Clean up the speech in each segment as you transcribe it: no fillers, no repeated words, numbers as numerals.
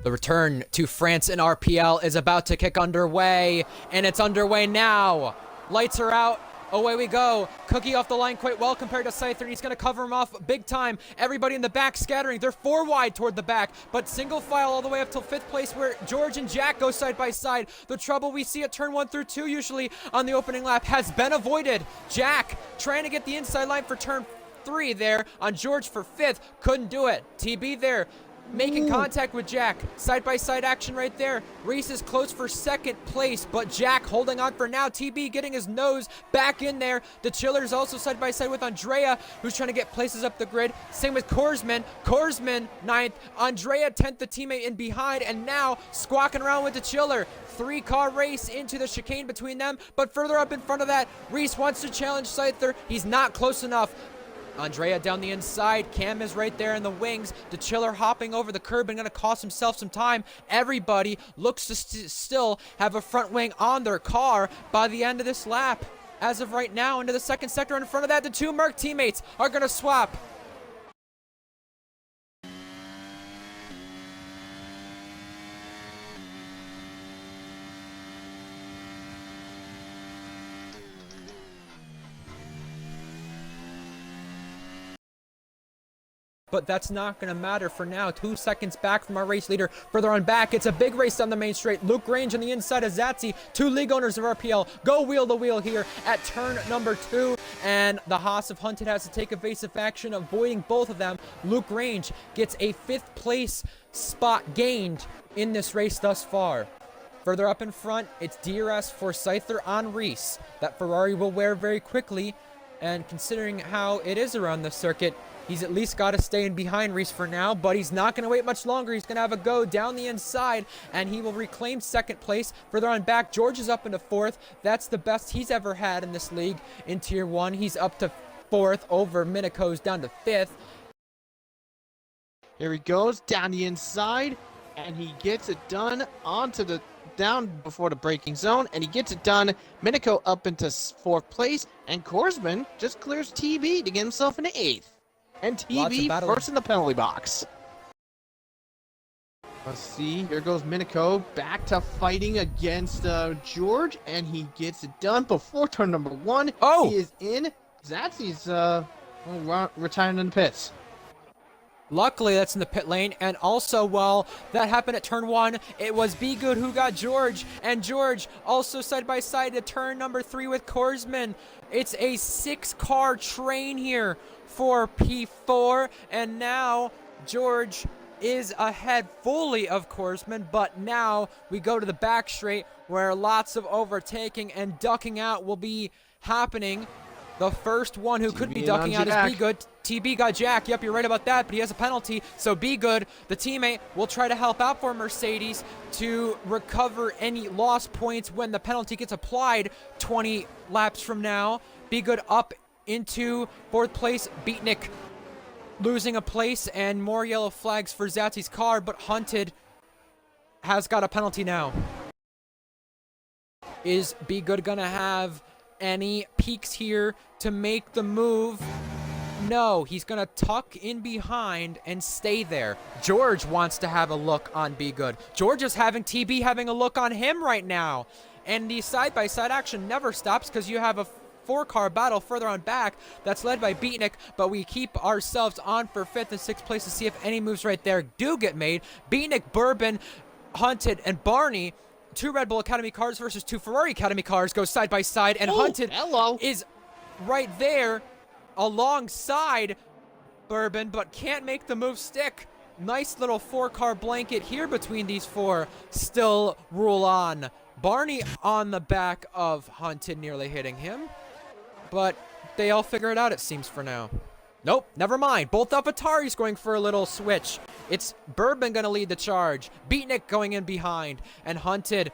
The return to France in RPL is about to kick underway, and it's underway now. Lights are out. Away we go. Cookie off the line quite well compared to Scyther, and he's going to cover him off big time. Everybody in the back scattering. They're 4 wide toward the back, but single file all the way up till 5th place where George and Jack go side by side. The trouble we see at turn 1 through 2 usually on the opening lap has been avoided. Jack trying to get the inside line for turn 3 there on George for 5th. Couldn't do it. TB there. Making contact with Jack. Side-by-side action right there. Reese is close for 2nd place, but Jack holding on for now. TB getting his nose back in there. The Chiller's also side-by-side with Andrea, who's trying to get places up the grid. Same with Korsman. Korsman 9th. Andrea 10th, the teammate in behind, and now squawking around with the Chiller. 3-car race into the chicane between them, but further up in front of that, Reese wants to challenge Scyther. He's not close enough. Andrea down the inside. Cam is right there in the wings. The Chiller hopping over the curb and going to cost himself some time. Everybody looks to still have a front wing on their car by the end of this lap. As of right now, into the 2nd sector in front of that, the 2 Merc teammates are going to swap. But that's not going to matter for now. 2 seconds back from our race leader. Further on back, it's a big race down the main straight. Luke Range on the inside of Zatsy. 2 league owners of RPL go wheel to wheel here at turn number 2. And the Haas of Hunted has to take evasive action, avoiding both of them. Luke Range gets a 5th place spot gained in this race thus far. Further up in front, it's DRS for Scyther on Reese. That Ferrari will wear very quickly. And considering how it is around the circuit, he's at least got to stay in behind Reese for now, but he's not going to wait much longer. He's going to have a go down the inside, and he will reclaim 2nd place. Further on back, George is up into 4th. That's the best he's ever had in this league in Tier 1. He's up to 4th over Minico's down to 5th. Here he goes down the inside, and he gets it done onto the down before the braking zone, and he gets it done. Minico up into 4th place, and Korsman just clears TB to get himself into 8th. And TB first in the penalty box. Let's see. Here goes Minico back to fighting against George, and he gets it done before turn number 1. Oh! He is in. Zatsy's retiring in the pits. Luckily, that's in the pit lane, and also, while that happened at turn 1, it was Be Good who got George, and George also side-by-side to turn number 3 with Korsman. It's a 6-car train here for P4, and now George is ahead fully of Korsman, but now we go to the back straight where lots of overtaking and ducking out will be happening. The first one who could be ducking out is Be Good. TB got Jack. Yep, you're right about that, but he has a penalty. So Be Good, the teammate, will try to help out for Mercedes to recover any lost points when the penalty gets applied 20 laps from now. Be Good up into 4th place. Beatnik losing a place, and more yellow flags for Zatsy's car, but Hunted has got a penalty now. Is Be Good gonna have any peaks here to make the move? No, he's gonna tuck in behind and stay there. George wants to have a look on Be Good. George is having TB having a look on him right now. And the side-by-side action never stops because you have a 4-car battle further on back that's led by Beatnik, but we keep ourselves on for 5th and 6th place to see if any moves right there do get made. Beatnik, Bourbon, Hunted, and Barney, 2 Red Bull Academy cars versus 2 Ferrari Academy cars go side by side, and Hunted is right there alongside Bourbon, but can't make the move stick. Nice little 4-car blanket here between these 4. Still rule on. Barney on the back of Hunted, nearly hitting him, but they all figure it out, it seems, for now. Nope, never mind. Both Avataris going for a little switch. It's Bourbon going to lead the charge. Beatnik going in behind. And Hunted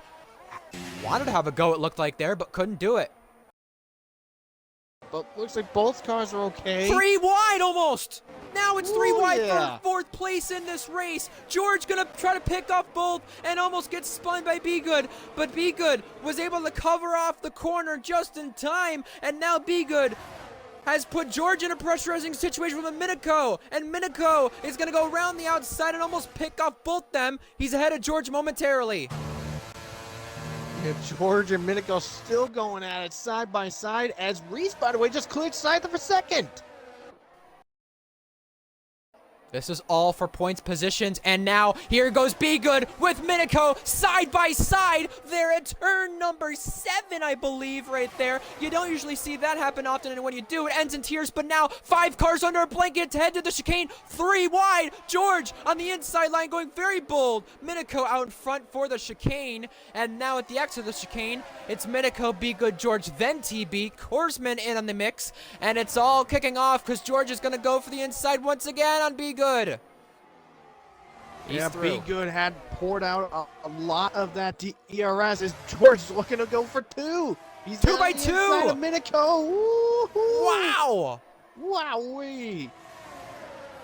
wanted to have a go, it looked like there, but couldn't do it. But looks like both cars are okay. 3 wide almost. Now it's 3 wide yeah. for 4th place in this race. George going to try to pick off both and almost gets spun by Be Good. But Be Good was able to cover off the corner just in time. And now Be Good has put George in a pressurizing situation with Miniko, and Miniko is going to go around the outside and almost pick off both them. He's ahead of George momentarily. Yeah, George and Miniko still going at it side by side as Reese, by the way, just cleared Scyther for second. This is all for points positions, and now here goes Be Good with Miniko side by side. They're at turn number 7, I believe, right there. You don't usually see that happen often, and when you do, it ends in tears. But now 5 cars under a blanket to head to the chicane, 3 wide. George on the inside line going very bold. Miniko out in front for the chicane, and now at the exit of the chicane, it's Miniko, Be Good, George, then TB. Korsman in on the mix, and it's all kicking off because George is going to go for the inside once again on Be Good. He's through. Be Good had poured out a lot of that DRS as George is looking to go for 2. He's 2 by 2. Of Miniko. Woo-hoo. Wow. Wowee.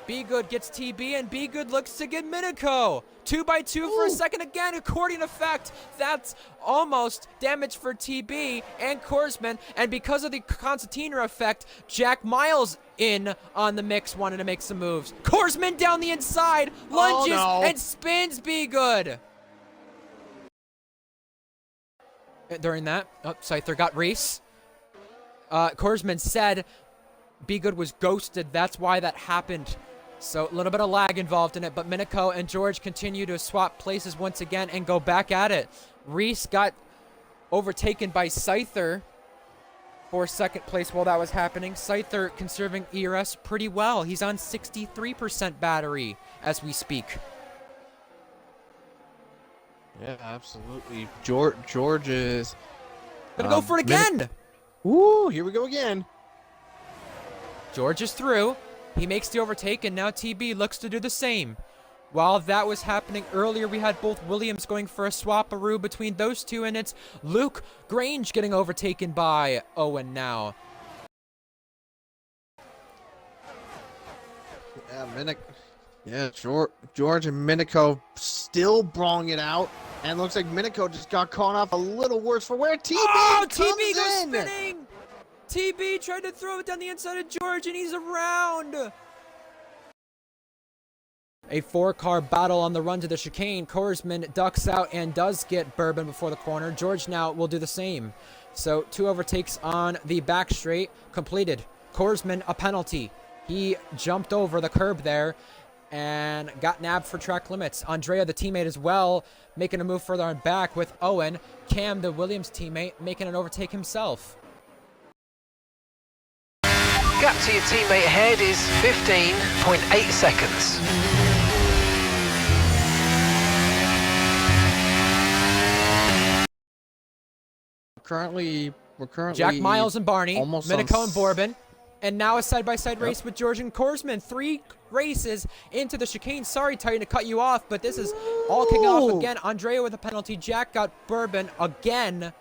Be Good gets TB, and Be Good looks to get Miniko. 2 by 2 for a second again, accordion effect. That's almost damage for TB and Korsman, and because of the concertina effect, Jack Miles in on the mix, wanted to make some moves. Korsman down the inside, lunges and spins Be Good. During that, Scyther got Reese. Korsman said Be Good was ghosted, that's why that happened. So a little bit of lag involved in it, but Miniko and George continue to swap places once again and go back at it. Reese got overtaken by Scyther for second place while that was happening. Scyther conserving ERS pretty well. He's on 63% battery as we speak. Yeah, absolutely. George is Gonna go for it again. Ooh, here we go again. George is through. He makes the overtake, and now TB looks to do the same. While that was happening earlier, we had both Williams going for a swap-a-roo between those two, and it's Luke Grange getting overtaken by Owen now. Yeah, George and Miniko still brawling it out, and looks like Miniko just got caught off a little worse for where TB comes TB goes in. spinning! TB tried to throw it down the inside of George, and he's around. A 4-car battle on the run to the chicane. Korsman ducks out and does get Bourbon before the corner. George now will do the same. So 2 overtakes on the back straight completed. Korsman a penalty. He jumped over the curb there and got nabbed for track limits. Andrea, the teammate as well, making a move further on back with Owen. Cam, the Williams teammate, making an overtake himself. Gap to your teammate ahead is 15.8 seconds. We're currently Jack Miles and Barney, almost Miniko and Bourbon, and now a side-by-side race with George and Korsman. 3 races into the chicane. Sorry, Titan, to cut you off, but this is all kicking off again. Andrea with a penalty. Jack got Bourbon again.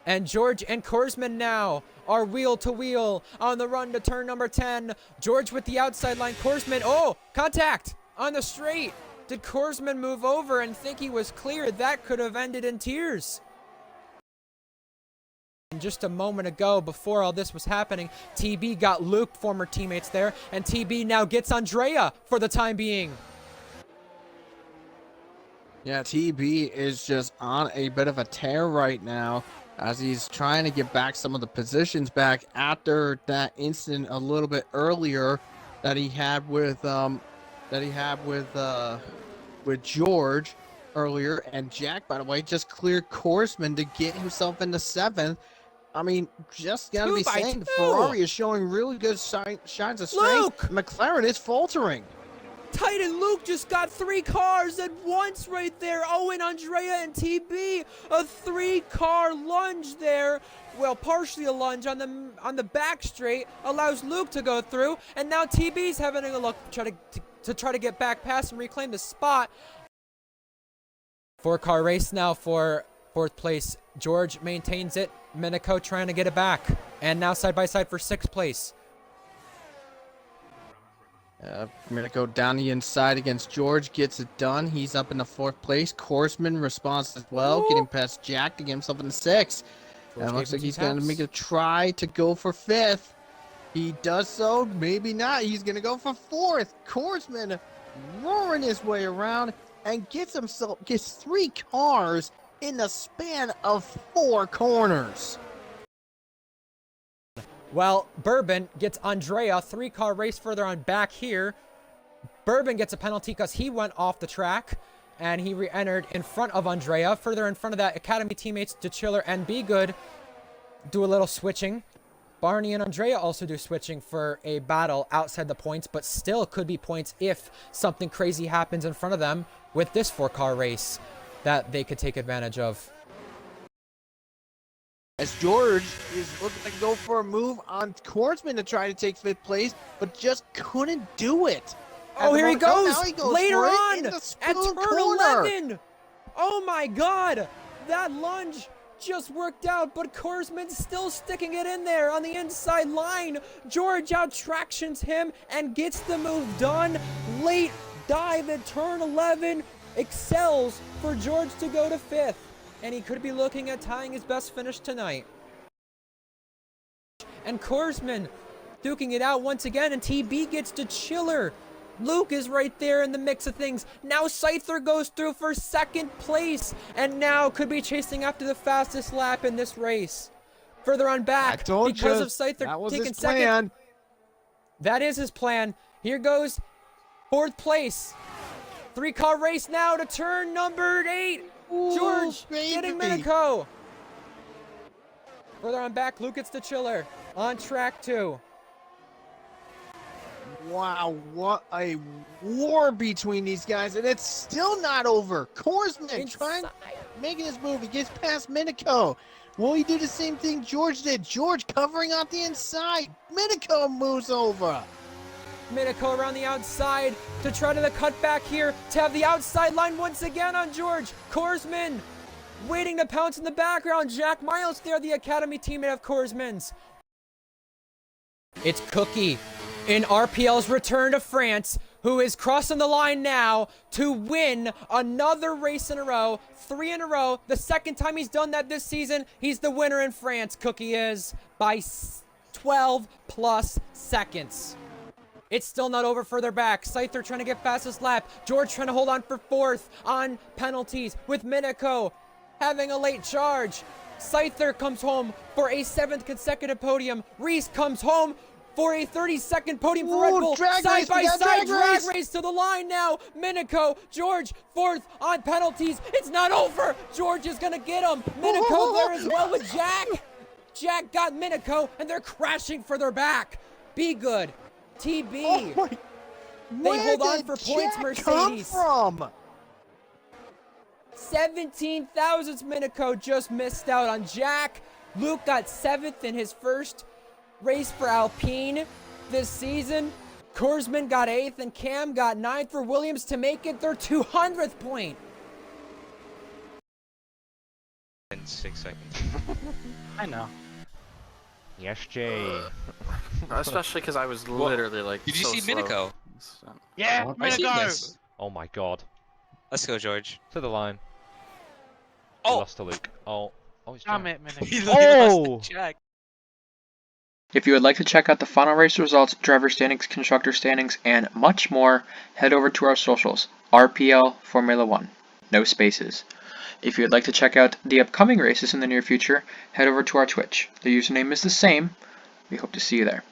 And George and Korsman now are wheel to wheel on the run to turn number 10. George with the outside line. Korsman, contact on the straight. Did Korsman move over and think he was clear? That could have ended in tears. And just a moment ago, before all this was happening, TB got Luke, former teammates there, and TB now gets Andrea for the time being. Yeah, TB is just on a bit of a tear right now, as he's trying to get back some of the positions back after that incident a little bit earlier that he had with George earlier. And Jack, by the way, just cleared Korsman to get himself into 7th. I mean, just gotta be saying, Ferrari is showing really good shines of strength. Luke! McLaren is faltering. Titan Luke just got 3 cars at once right there. Owen, Andrea, and TB. A 3-car lunge there. Well, partially a lunge on the back straight allows Luke to go through, and now TB's having a look to try to get back past and reclaim the spot. 4-car race now for 4th place. George maintains it. Miniko trying to get it back, and now side by side for 6th place. Miniko down the inside against George, gets it done. He's up in the 4th place. Korsman responds as well, getting past Jack to get himself in the 6th. And it looks like he's going to make a try to go for 5th. He does so, maybe not. He's going to go for fourth. Korsman roaring his way around and gets 3 cars in the span of 4 corners. Well, Bourbon gets Andrea, 3-car race further on back here. Bourbon gets a penalty because he went off the track, and he re-entered in front of Andrea. Further in front of that, Academy teammates DeChiller and Be Good do a little switching. Barney and Andrea also do switching for a battle outside the points, but still could be points if something crazy happens in front of them with this 4-car race that they could take advantage of. As George is looking to go for a move on Korsman to try to take 5th place, but just couldn't do it. Oh, here he goes! Now he goes Later for it on! in the At spoon turn corner. 11! Oh my god! That lunge just worked out, but Korsman's still sticking it in there on the inside line. George out-tractions him and gets the move done. Late dive at turn 11 excels for George to go to 5th. And he could be looking at tying his best finish tonight. And Korsman duking it out once again, and TB gets to Chiller. Luke is right there in the mix of things. Now Scyther goes through for 2nd place, and now could be chasing after the fastest lap in this race. Further on back, because of Scyther taking 2nd. That is his plan. Here goes 4th place. 3-car race now to turn number 8. Ooh, George baby. getting Minico. Further on back, Luke gets to Chiller on track 2. Wow, what a war between these guys, and it's still not over. Korsman trying making his move. He gets past Minico. Will he do the same thing George did? George covering out the inside. Minico moves over. Minico around the outside to try to the cutback here to have the outside line once again on George. Korsman waiting to pounce in the background. Jack Miles there, the Academy teammate of Korsman's. It's Cookie in RPL's return to France, who is crossing the line now to win another race in a row, 3 in a row. The 2nd time he's done that this season. He's the winner in France, Cookie is, by 12 plus seconds. It's still not over further back. Scyther trying to get fastest lap. George trying to hold on for 4th on penalties with Minico having a late charge. Scyther comes home for a 7th consecutive podium. Reese comes home for a 32nd podium for Red Bull. Side by side drag race to the line now. Minico, George, 4th on penalties. It's not over. George is going to get him. Minico there as well with Jack. Jack got Minico, and they're crashing further back. Be Good. TB. Oh they hold on for points, Mercedes. Come from? 17 thousandths Minico just missed out on Jack. Luke got 7th in his first race for Alpine this season. Korsman got 8th, and Cam got 9th for Williams to make it their 200th point. In 6 seconds. I know. Yes, Jay. Especially because I was literally like. Did you so see slow. Minico? Yeah, I seen Minico. this. Oh my god. Let's go, George. To the line. Oh! He lost to Luke. Oh. Oh, he's Damn Jack. it, Minico. He lost Oh! to Jack. If you would like to check out the final race results, driver standings, constructor standings, and much more, head over to our socials, RPL Formula 1. No spaces. If you would like to check out the upcoming races in the near future, head over to our Twitch. The username is the same. We hope to see you there.